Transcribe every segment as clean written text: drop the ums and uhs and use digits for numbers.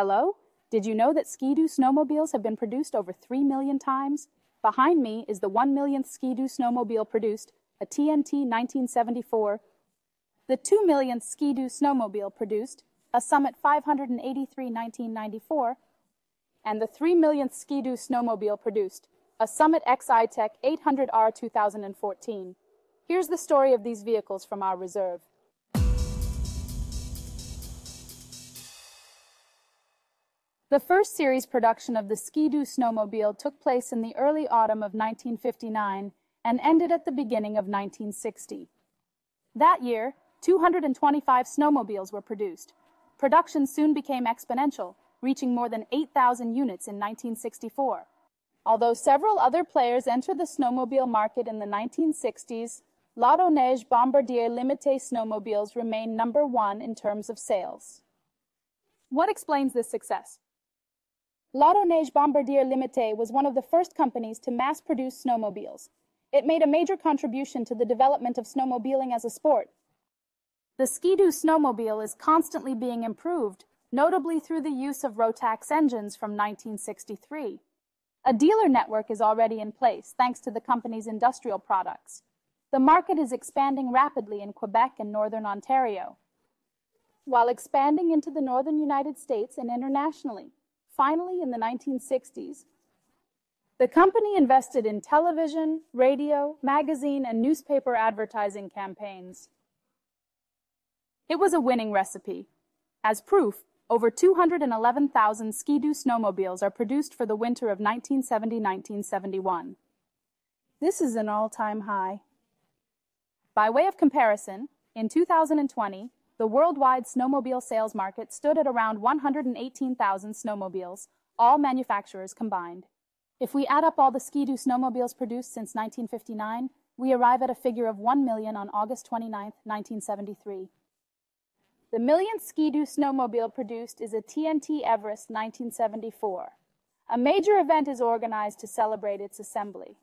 Hello? Did you know that Ski-Doo snowmobiles have been produced over 3 million times? Behind me is the 1-millionth Ski-Doo snowmobile produced, a TNT 1974, the 2-millionth Ski-Doo snowmobile produced, a Summit 583 1994, and the 3-millionth Ski-Doo snowmobile produced, a Summit X E-TEC 800R 2014. Here's the story of these vehicles from our reserve. The first series production of the Ski-Doo snowmobile took place in the early autumn of 1959 and ended at the beginning of 1960. That year, 225 snowmobiles were produced. Production soon became exponential, reaching more than 8,000 units in 1964. Although several other players entered the snowmobile market in the 1960s, Lotto Neige Bombardier Limité snowmobiles remained number one in terms of sales. What explains this success? Lotto Neige Bombardier Limité was one of the first companies to mass-produce snowmobiles. It made a major contribution to the development of snowmobiling as a sport. The Ski-Doo snowmobile is constantly being improved, notably through the use of Rotax engines from 1963. A dealer network is already in place thanks to the company's industrial products. The market is expanding rapidly in Quebec and northern Ontario, while expanding into the northern United States and internationally. Finally, in the 1960s, the company invested in television, radio, magazine, and newspaper advertising campaigns. It was a winning recipe. As proof, over 211,000 Ski-Doo snowmobiles are produced for the winter of 1970-1971. This is an all-time high. By way of comparison, in 2020, the worldwide snowmobile sales market stood at around 118,000 snowmobiles, all manufacturers combined. If we add up all the Ski-Doo snowmobiles produced since 1959, we arrive at a figure of 1 million on August 29, 1973. The millionth Ski-Doo snowmobile produced is a TNT Everest 1974. A major event is organized to celebrate its assembly.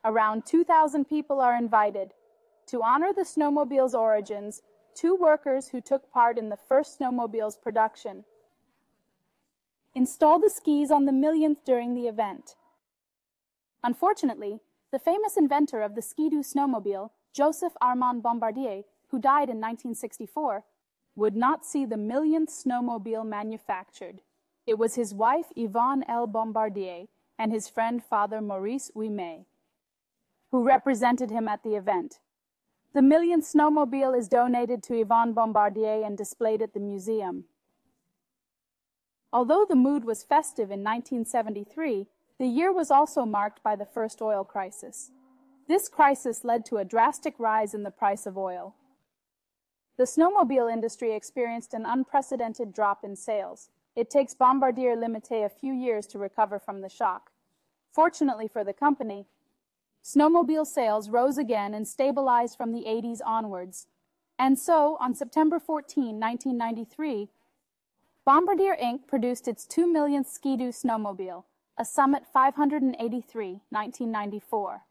Around 2,000 people are invited. To honor the snowmobile's origins, 2 workers who took part in the first snowmobile's production installed the skis on the millionth during the event. Unfortunately, the famous inventor of the Ski-Doo snowmobile, J.Armand Bombardier, who died in 1964, would not see the millionth snowmobile manufactured. It was his wife Yvonne L. Bombardier and his friend Father Maurice Ouimet who represented him at the event. The millionth snowmobile is donated to Yvonne Bombardier and displayed at the museum. Although the mood was festive in 1973, the year was also marked by the first oil crisis. This crisis led to a drastic rise in the price of oil. The snowmobile industry experienced an unprecedented drop in sales. It takes Bombardier Limité a few years to recover from the shock. Fortunately for the company, snowmobile sales rose again and stabilized from the 80s onwards. And so, on September 14, 1993, Bombardier Inc. produced its 2-millionth Ski-Doo snowmobile, a Summit 583 1994.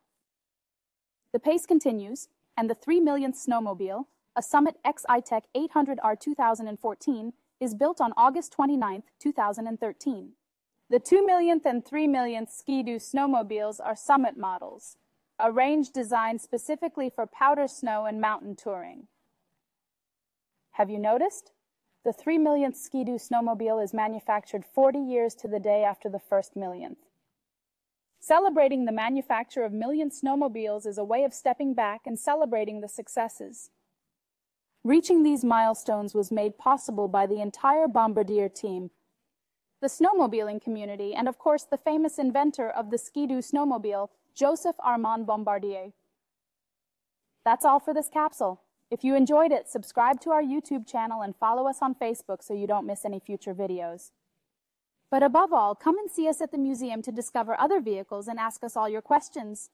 The pace continues, and the 3-millionth snowmobile, a Summit X E-TEC 800R 2014, is built on August 29, 2013. The 2-millionth and 3-millionth Ski-Doo snowmobiles are Summit models, a range designed specifically for powder snow and mountain touring. Have you noticed? The 3-millionth Ski-Doo snowmobile is manufactured 40 years to the day after the first millionth. Celebrating the manufacture of millionth snowmobiles is a way of stepping back and celebrating the successes. Reaching these milestones was made possible by the entire Bombardier team, the snowmobiling community, and of course the famous inventor of the Ski-Doo snowmobile, J.Armand Bombardier. That's all for this capsule. If you enjoyed it, subscribe to our YouTube channel and follow us on Facebook so you don't miss any future videos. But above all, come and see us at the museum to discover other vehicles and ask us all your questions.